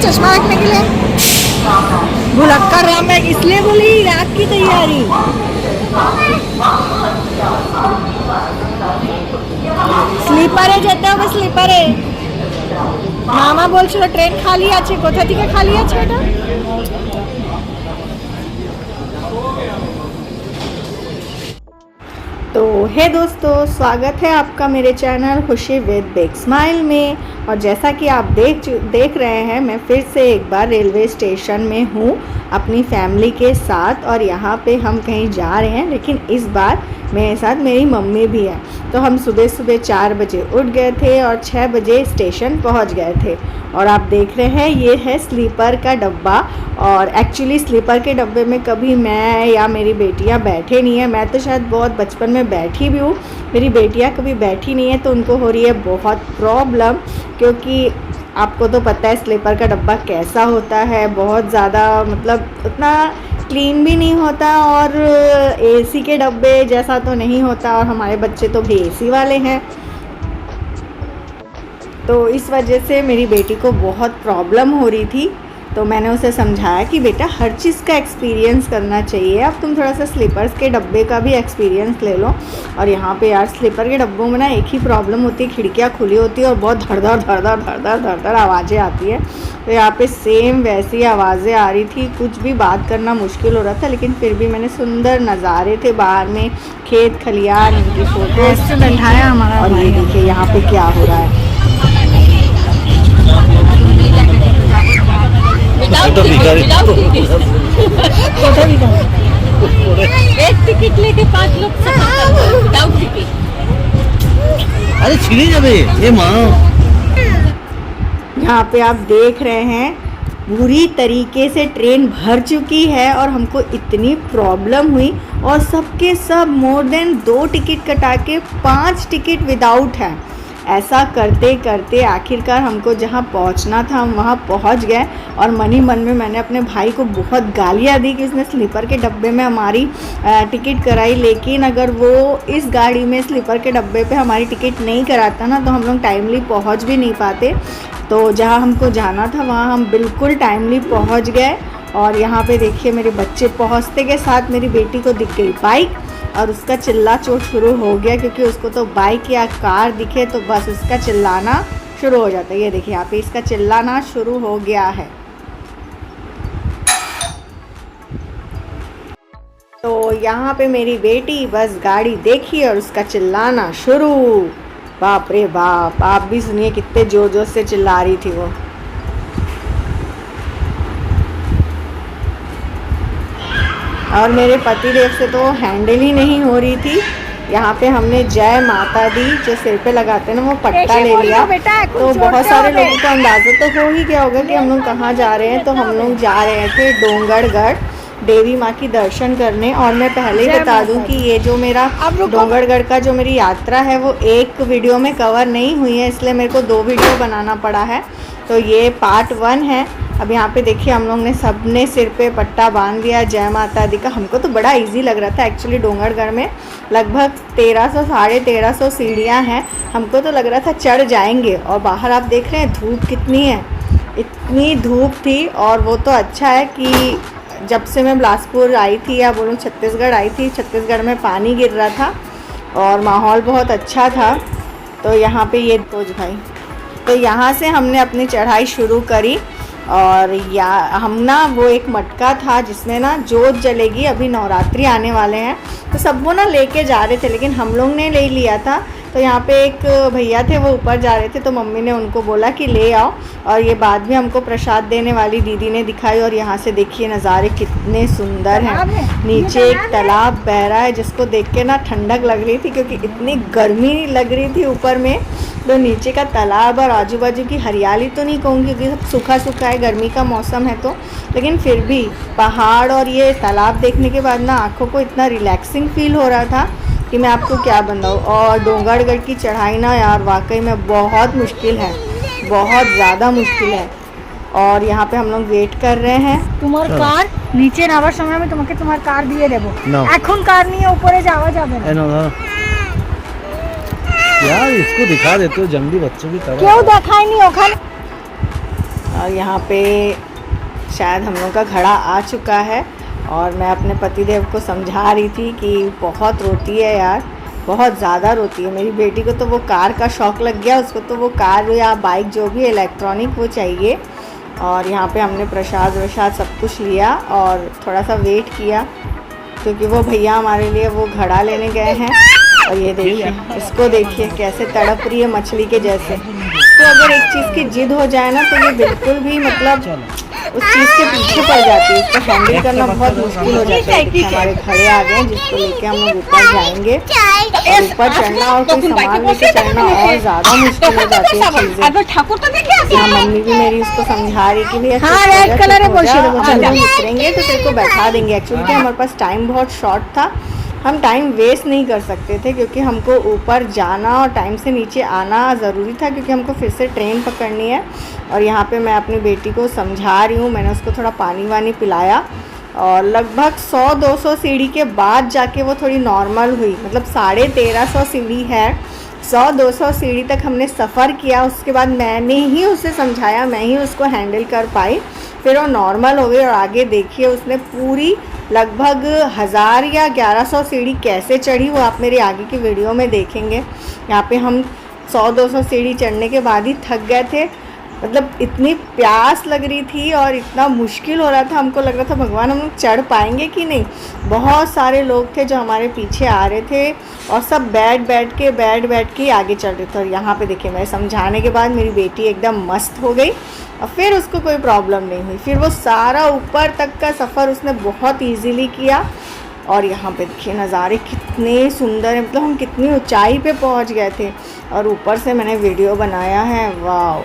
चश्मा रखने के लिए? भुलक्कड़ राम मैं इसलिए बोली रात की तैयारी। স্লিপারে যেতে হবে, স্লিপারে। মামা বলছিল ট্রেন খালি আছে, কোথা থেকে খালি আছে এটা? तो हे दोस्तों, स्वागत है आपका मेरे चैनल खुशी विद बिग स्माइल में। और जैसा कि आप देख रहे हैं, मैं फिर से एक बार रेलवे स्टेशन में हूँ अपनी फैमिली के साथ। और यहाँ पे हम कहीं जा रहे हैं, लेकिन इस बार मेरे साथ मेरी मम्मी भी है। तो हम सुबह सुबह 4 बजे उठ गए थे और 6 बजे स्टेशन पहुँच गए थे। और आप देख रहे हैं, ये है स्लीपर का डब्बा। और एक्चुअली स्लीपर के डब्बे में कभी मैं या मेरी बेटियां बैठे नहीं है। मैं तो शायद बहुत बचपन में बैठी भी हूँ, मेरी बेटियां कभी बैठी नहीं है, तो उनको हो रही है बहुत प्रॉब्लम। क्योंकि आपको तो पता है स्लीपर का डब्बा कैसा होता है, बहुत ज़्यादा मतलब उतना क्लीन भी नहीं होता और एसी के डब्बे जैसा तो नहीं होता। और हमारे बच्चे तो भी एसी वाले हैं, तो इस वजह से मेरी बेटी को बहुत प्रॉब्लम हो रही थी। तो मैंने उसे समझाया कि बेटा हर चीज़ का एक्सपीरियंस करना चाहिए, अब तुम थोड़ा सा स्लीपर्स के डब्बे का भी एक्सपीरियंस ले लो। और यहाँ पे यार स्लीपर के डब्बों में ना एक ही प्रॉब्लम होती है, खिड़कियाँ खुली होती है और बहुत धड़ आवाज़ें आती है। तो यहाँ पे सेम वैसी आवाज़ें आ रही थी, कुछ भी बात करना मुश्किल हो रहा था। लेकिन फिर भी मैंने सुंदर नज़ारे थे बाहर में, खेत खलियान, इनकी फोटो बैठाया हमारा। और ये देखिए यहाँ पे क्या हो रहा है। एक टिकट लेके 5 लोग विदाउट टिकट। अरे छिड़ी जाबे ये माँ। यहाँ पे आप देख रहे हैं बुरी तरीके से ट्रेन भर चुकी है और हमको इतनी प्रॉब्लम हुई। और सबके सब मोर देन 2 टिकट कटा के 5 टिकट विदाउट है। ऐसा करते करते आखिरकार हमको जहाँ पहुँचना था हम वहाँ पहुँच गए। और मन ही मन में मैंने अपने भाई को बहुत गालियाँ दी कि उसने स्लीपर के डब्बे में हमारी टिकट कराई। लेकिन अगर वो इस गाड़ी में स्लीपर के डब्बे पे हमारी टिकट नहीं कराता ना, तो हम लोग टाइमली पहुँच भी नहीं पाते। तो जहाँ हमको जाना था वहाँ हम बिल्कुल टाइमली पहुँच गए। और यहाँ पे देखिए मेरे बच्चे पहुँचते के साथ मेरी बेटी को दिख गई बाइक और उसका चिल्ला चोट शुरू हो गया, क्योंकि उसको तो बाइक या कार दिखे तो बस उसका चिल्लाना शुरू हो जाता है। ये देखिए यहाँ पे इसका चिल्लाना शुरू हो गया है। तो यहाँ पे मेरी बेटी बस गाड़ी देखी और उसका चिल्लाना शुरू। बाप रे बाप, आप भी सुनिए कितने जोर जोर से चिल्ला रही थी वो। और मेरे पतिदेव से तो हैंडल ही नहीं हो रही थी। यहाँ पे हमने जय माता दी जो सिर पे लगाते हैं ना, वो पट्टा ले लिया। तो बहुत सारे लोगों को अंदाज़ा तो हो ही गया होगा कि हम लोग कहाँ जा रहे हैं। तो हम लोग जा रहे थे डोंगरगढ़ देवी माँ की दर्शन करने। और मैं पहले ही बता दूं कि ये जो मेरा डोंगरगढ़ का जो मेरी यात्रा है वो एक वीडियो में कवर नहीं हुई है, इसलिए मेरे को 2 वीडियो बनाना पड़ा है। तो ये पार्ट 1 है। अब यहाँ पे देखिए हम लोग ने सबने सिर पे पट्टा बांध दिया जय माता दी का। हमको तो बड़ा इजी लग रहा था। एक्चुअली डोंगरगढ़ में लगभग 1300 साढ़े 1300 सीढ़ियाँ हैं। हमको तो लग रहा था चढ़ जाएंगे। और बाहर आप देख रहे हैं धूप कितनी है, इतनी धूप थी। और वो तो अच्छा है कि जब से मैं बिलासपुर आई थी या बोलूँ छत्तीसगढ़ आई थी, छत्तीसगढ़ में पानी गिर रहा था और माहौल बहुत अच्छा था। तो यहाँ पे ये खोज भाई, तो यहाँ से हमने अपनी चढ़ाई शुरू करी। और या हम ना वो एक मटका था जिसमें ना जोत जलेगी, अभी नवरात्रि आने वाले हैं तो सब वो ना लेके जा रहे थे, लेकिन हम लोग ने ले लिया था। तो यहाँ पे एक भैया थे वो ऊपर जा रहे थे, तो मम्मी ने उनको बोला कि ले आओ। और ये बाद में हमको प्रसाद देने वाली दीदी ने दिखाई। और यहाँ से देखिए नज़ारे कितने सुंदर हैं। नीचे एक तालाब बह रहा है जिसको देख के ना ठंडक लग रही थी, क्योंकि इतनी गर्मी लग रही थी ऊपर में। तो नीचे का तालाब और आजू बाजू की हरियाली तो नहीं कहूँगी क्योंकि सब सूखा सूखा है, गर्मी का मौसम है तो, लेकिन फिर भी पहाड़ और ये तालाब देखने के बाद ना आँखों को इतना रिलैक्सिंग फील हो रहा था कि मैं आपको क्या बताऊँ। और डोंगरगढ़ की चढ़ाई ना यार वाकई में बहुत मुश्किल है, बहुत ज़्यादा मुश्किल है। और यहाँ पे हम लोग वेट कर रहे हैं। तुम्हार कार नीचे नावर समय में तुम्हें तुम्हार कार दिए देबो। এখন कार नहीं है, ऊपर जावा जाबे ना। यार इसको दिखा देते हो जंगली बच्चों की तरह। क्यों दिखाई नहीं ओखाने। और यहाँ पे शायद हम लोग का घड़ा आ चुका है और मैं अपने पतिदेव को समझा रही थी कि बहुत रोती है यार, बहुत ज़्यादा रोती है। मेरी बेटी को तो वो कार का शौक़ लग गया, उसको तो वो कार या बाइक जो भी इलेक्ट्रॉनिक वो चाहिए। और यहाँ पे हमने प्रसाद वसाद सब कुछ लिया और थोड़ा सा वेट किया क्योंकि वो भैया हमारे लिए वो घड़ा लेने गए हैं। और ये देखिए, इसको देखिए कैसे तड़प रही है मछली के जैसे। तो अगर एक चीज़ की जिद हो जाए ना तो ये बिल्कुल भी मतलब उस चीज़ के पीछे पड़ जाती है, उसको हैंडल करना बहुत मुश्किल हो जाता है। हमारे घड़े आ गए जिसको लेके हम लोग ऊपर जाएंगे। ऊपर चढ़ना और कोई सामान लेके चढ़ना और ज़्यादा मुश्किल हो जाती है चीज़ें। यहाँ मम्मी भी मेरी उसको समझा रही कि भैया उतरेंगे तो तेरे को बैठा देंगे। एक्चुअली क्या हमारे पास टाइम बहुत शॉर्ट था, हम टाइम वेस्ट नहीं कर सकते थे क्योंकि हमको ऊपर जाना और टाइम से नीचे आना ज़रूरी था क्योंकि हमको फिर से ट्रेन पकड़नी है। और यहाँ पे मैं अपनी बेटी को समझा रही हूँ, मैंने उसको थोड़ा पानी वानी पिलाया और लगभग 100-200 सीढ़ी के बाद जाके वो थोड़ी नॉर्मल हुई। मतलब 1350 सीढ़ी है, 100-200 सीढ़ी तक हमने सफ़र किया। उसके बाद मैंने ही उसे समझाया, मैं ही उसको हैंडल कर पाई, फिर वो नॉर्मल हो गई। और आगे देखिए उसने पूरी लगभग 1000 या 1100 सीढ़ी कैसे चढ़ी, वो आप मेरे आगे की वीडियो में देखेंगे। यहाँ पे हम 100-200 सीढ़ी चढ़ने के बाद ही थक गए थे। मतलब इतनी प्यास लग रही थी और इतना मुश्किल हो रहा था, हमको लग रहा था भगवान हम लोग चढ़ पाएंगे कि नहीं। बहुत सारे लोग थे जो हमारे पीछे आ रहे थे और सब बैठ बैठ के आगे चढ़ रहे थे। और यहाँ पे देखिए मैं समझाने के बाद मेरी बेटी एकदम मस्त हो गई और फिर उसको कोई प्रॉब्लम नहीं हुई। फिर वो सारा ऊपर तक का सफ़र उसने बहुत ईजीली किया। और यहाँ पे देखिए नज़ारे कितने सुंदर हैं, मतलब हम कितनी ऊंचाई पे पहुँच गए थे और ऊपर से मैंने वीडियो बनाया है। वाह,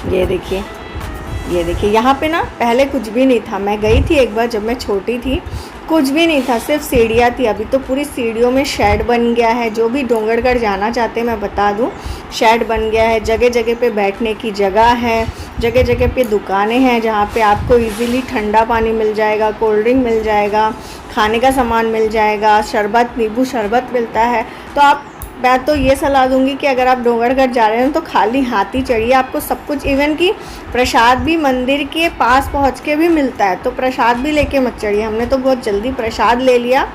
ये देखिए यहाँ पे ना पहले कुछ भी नहीं था। मैं गई थी एक बार जब मैं छोटी थी, कुछ भी नहीं था, सिर्फ सीढ़ियाँ थी। अभी तो पूरी सीढ़ियों में शेड बन गया है। जो भी डोंगरगढ़ जाना चाहते हैं मैं बता दूं, शेड बन गया है। जगह जगह पे बैठने की जगह है, जगह जगह पे दुकानें हैं जहाँ पे आपको इजीली ठंडा पानी मिल जाएगा, कोल्ड ड्रिंक मिल जाएगा, खाने का सामान मिल जाएगा, शरबत, नींबू शरबत मिलता है। तो आप, मैं तो ये सलाह दूंगी कि अगर आप डोंगरगढ़ जा रहे हैं तो खाली हाथ ही चढ़िए, आपको सब कुछ, इवन कि प्रसाद भी मंदिर के पास पहुंच के भी मिलता है, तो प्रसाद भी लेके मत चढ़िए। हमने तो बहुत जल्दी प्रसाद ले लिया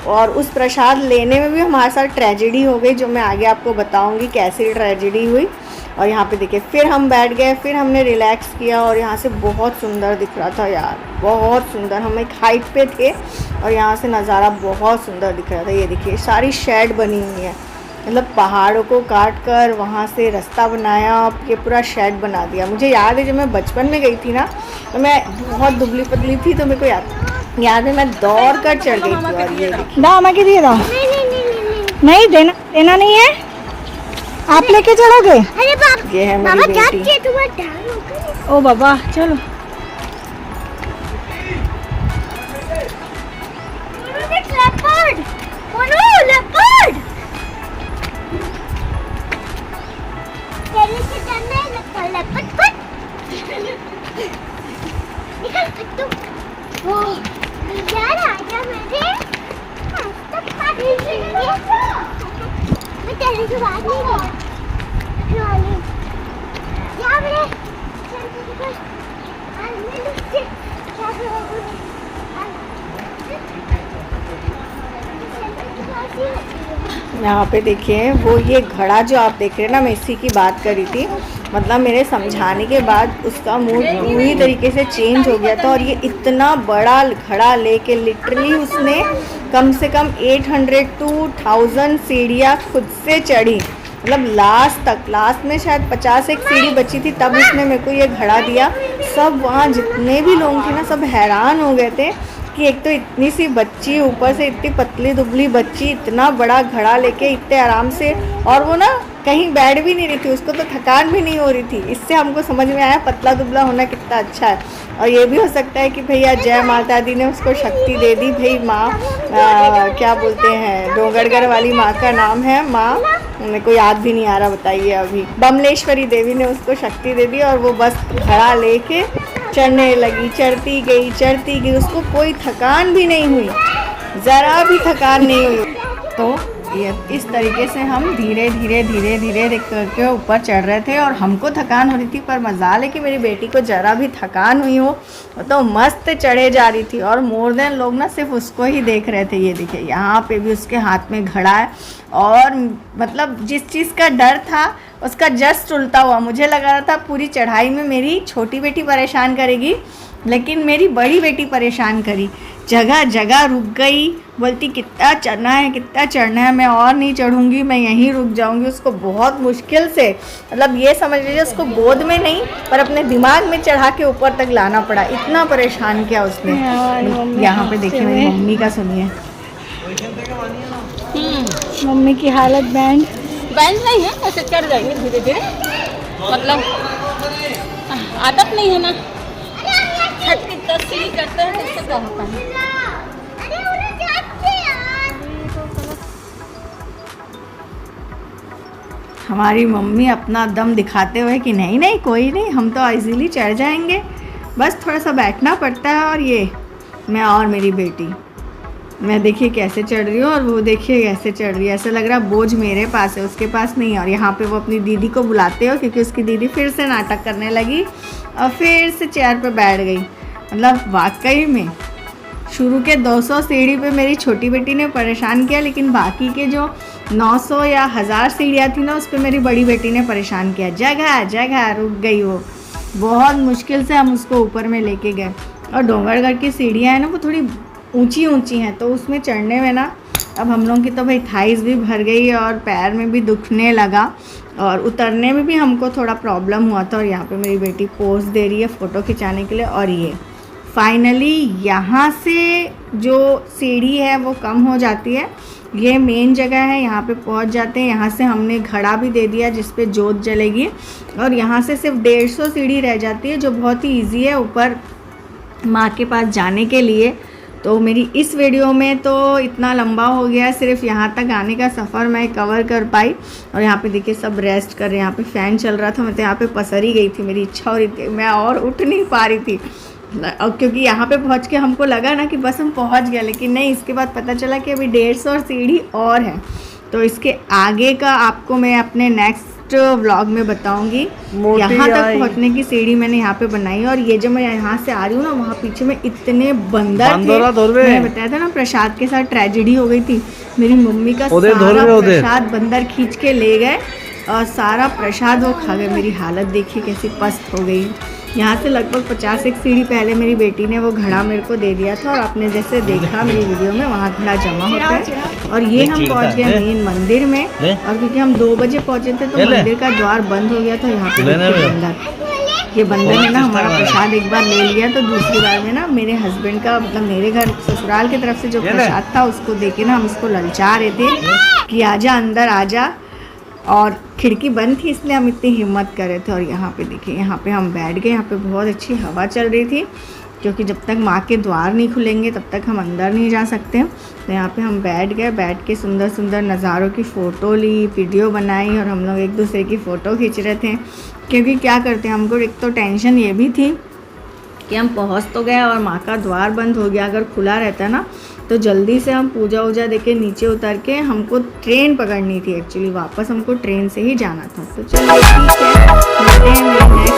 और उस प्रसाद लेने में भी हमारे साथ ट्रेजेडी हो गई, जो मैं आगे आपको बताऊंगी कैसी ट्रेजेडी हुई। और यहाँ पे देखिए फिर हम बैठ गए, फिर हमने रिलैक्स किया और यहाँ से बहुत सुंदर दिख रहा था यार, बहुत सुंदर। हम एक हाइट पे थे और यहाँ से नज़ारा बहुत सुंदर दिख रहा था। ये देखिए सारी शेड बनी हुई है, मतलब पहाड़ों को काट कर वहाँ से रास्ता बनाया, ये पूरा शेड बना दिया। मुझे याद है जब मैं बचपन में गई थी ना, तो मैं बहुत दुबली पतली थी, तो मेरे को याद है मैं दौड़ कर चढ़ गई थी। और ये देखिए दाओ, मैं दिए दाओ, नहीं देना नहीं है, आप लेके चलोगे। ये है मेरी बेटी। ओ बाबा चलो, यहाँ पे देखिए वो ये घड़ा जो आप देख रहे हैं ना, मैं इसी की बात करी थी। मतलब मेरे समझाने के बाद उसका मूड पूरी तरीके से चेंज हो गया था। और ये इतना बड़ा घड़ा लेके लिटरली उसने कम से कम 800 to 1000 सीढ़ियाँ खुद से चढ़ी, मतलब लास्ट में शायद 50 एक सीढ़ी बची थी, तब उसने मेरे को ये घड़ा दिया। सब वहाँ जितने भी लोग थे ना, सब हैरान हो गए थे कि एक तो इतनी सी बच्ची, ऊपर से इतनी पतली दुबली बच्ची, इतना बड़ा घड़ा लेके इतने आराम से, और वो ना कहीं बैठ भी नहीं रही थी, उसको तो थकान भी नहीं हो रही थी। इससे हमको समझ में आया पतला दुबला होना कितना अच्छा है। और ये भी हो सकता है कि भैया जय माता दी ने उसको शक्ति दे दी। भाई माँ क्या बोलते हैं, डोंगरगढ़ वाली माँ का नाम है माँ, मेरे को याद भी नहीं आ रहा, बताइए अभी, बमलेश्वरी देवी ने उसको शक्ति दे दी और वो बस घड़ा लेके चढ़ने लगी, चढ़ती गई, उसको कोई थकान भी नहीं हुई, ज़रा भी थकान नहीं हुई। तो होती है। इस तरीके से हम धीरे धीरे धीरे धीरे करके ऊपर चढ़ रहे थे और हमको थकान हो रही थी, पर मजाल है कि मेरी बेटी को ज़रा भी थकान हुई हो तो मस्त चढ़े जा रही थी। और मोर देन लोग ना सिर्फ उसको ही देख रहे थे। ये देखिए यहाँ पे भी उसके हाथ में घड़ा है और मतलब जिस चीज़ का डर था उसका जस्ट उल्टा हुआ। मुझे लगा रहा था पूरी चढ़ाई में मेरी छोटी बेटी परेशान करेगी, लेकिन मेरी बड़ी बेटी परेशान करी। जगह जगह रुक गई, बोलती कितना चढ़ना है कितना चढ़ना है, मैं और नहीं चढ़ूँगी, मैं यहीं रुक जाऊँगी। उसको बहुत मुश्किल से, मतलब ये समझ लीजिए उसको गोद में नहीं पर अपने दिमाग में चढ़ा के ऊपर तक लाना पड़ा, इतना परेशान किया उसने। यहाँ पे देखिए मेरी मम्मी का सुनिए। मम्मी की हालत बैंड नहीं है, ऐसे चढ़ जाएंगे धीरे धीरे, मतलब आदत नहीं है ना, छत की तस्वीर करते हैं इससे क्या होता है। हमारी मम्मी अपना दम दिखाते हुए कि नहीं नहीं कोई नहीं, हम तो इजीली चढ़ जाएंगे, बस थोड़ा सा बैठना पड़ता है। और ये मैं और मेरी बेटी, मैं देखिए कैसे चढ़ रही हूँ और वो देखिए कैसे चढ़ रही है। ऐसा लग रहा है बोझ मेरे पास है, उसके पास नहीं है। और यहाँ पे वो अपनी दीदी को बुलाते हो क्योंकि उसकी दीदी फिर से नाटक करने लगी और फिर से चेयर पे बैठ गई। मतलब वाकई में शुरू के 200 सीढ़ी पे मेरी छोटी बेटी ने परेशान किया, लेकिन बाकी के जो 900 या 1000 सीढ़ियाँ थी ना उस पर मेरी बड़ी बेटी ने परेशान किया। जगह जगह रुक गई वो, बहुत मुश्किल से हम उसको ऊपर में लेके गए। और डोंगरगढ़ की सीढ़ियाँ हैं ना वो थोड़ी ऊंची ऊंची हैं, तो उसमें चढ़ने में ना अब हम लोगों की तो भाई थाइस भी भर गई और पैर में भी दुखने लगा और उतरने में भी हमको थोड़ा प्रॉब्लम हुआ था। और यहाँ पे मेरी बेटी पोज दे रही है फ़ोटो खिंचाने के लिए। और ये फाइनली यहाँ से जो सीढ़ी है वो कम हो जाती है, ये मेन जगह है, यहाँ पे पहुँच जाते हैं। यहाँ से हमने घड़ा भी दे दिया जिस पे जोत जलेगी और यहाँ से सिर्फ 150 सीढ़ी रह जाती है जो बहुत ही ईजी है ऊपर माँ के पास जाने के लिए। तो मेरी इस वीडियो में तो इतना लंबा हो गया, सिर्फ यहाँ तक आने का सफ़र मैं कवर कर पाई। और यहाँ पे देखिए सब रेस्ट कर रहे हैं, यहाँ पे फ़ैन चल रहा था, मैं तो यहाँ पे पसर ही गई थी, मेरी इच्छा हो रही थी, मैं और उठ नहीं पा रही थी। और क्योंकि यहाँ पे पहुँच के हमको लगा ना कि बस हम पहुँच गए, लेकिन नहीं, इसके बाद पता चला कि अभी 150 सीढ़ी और है। तो इसके आगे का आपको मैं अपने नेक्स्ट व्लॉग में बताऊंगी। यहाँ तक पहुँचने की सीढ़ी मैंने यहाँ पे बनाई। और ये जब मैं यहाँ से आ रही हूँ ना, वहाँ पीछे में इतने बंदर थे। मैंने बताया था ना प्रसाद के साथ ट्रेजेडी हो गई थी, मेरी मम्मी का सारा प्रसाद बंदर खींच के ले गए और सारा प्रसाद वो खा गए। मेरी हालत देखिए कैसी पस्त हो गई। यहाँ से लगभग 50 सीढ़ी पहले मेरी बेटी ने वो घड़ा मेरे को दे दिया था और आपने जैसे देखा मेरी वीडियो में वहाँ घड़ा जमा होता है। और ये हम पहुँच गए मेन मंदिर में, और क्योंकि हम 2 बजे पहुँचे थे तो मंदिर का द्वार बंद हो गया था। यहाँ पे बंदर, ये बंदर ने ना हमारा प्रसाद एक बार ले लिया, तो दूसरी बार में ना मेरे हस्बैंड का, मतलब मेरे घर ससुराल की तरफ से जो प्रसाद था उसको देके ना हम इसको ललचा रहे थे कि आजा अंदर आजा, और खिड़की बंद थी इसलिए हम इतनी हिम्मत कर रहे थे। और यहाँ पे देखिए, यहाँ पे हम बैठ गए, यहाँ पे बहुत अच्छी हवा चल रही थी, क्योंकि जब तक माँ के द्वार नहीं खुलेंगे तब तक हम अंदर नहीं जा सकते। तो यहाँ पे हम बैठ गए, बैठ के सुंदर सुंदर नज़ारों की फ़ोटो ली, वीडियो बनाई और हम लोग एक दूसरे की फ़ोटो खींच रहे थे। क्योंकि क्या करते हैं, हमको एक तो टेंशन ये भी थी कि हम पहुँच तो गए और माँ का द्वार बंद हो गया, अगर खुला रहता ना तो जल्दी से हम पूजा वूजा देके नीचे उतर के, हमको ट्रेन पकड़नी थी एक्चुअली, वापस हमको ट्रेन से ही जाना था। तो चलिए ठीक है, मिलते हैं मेरे नेक्स्ट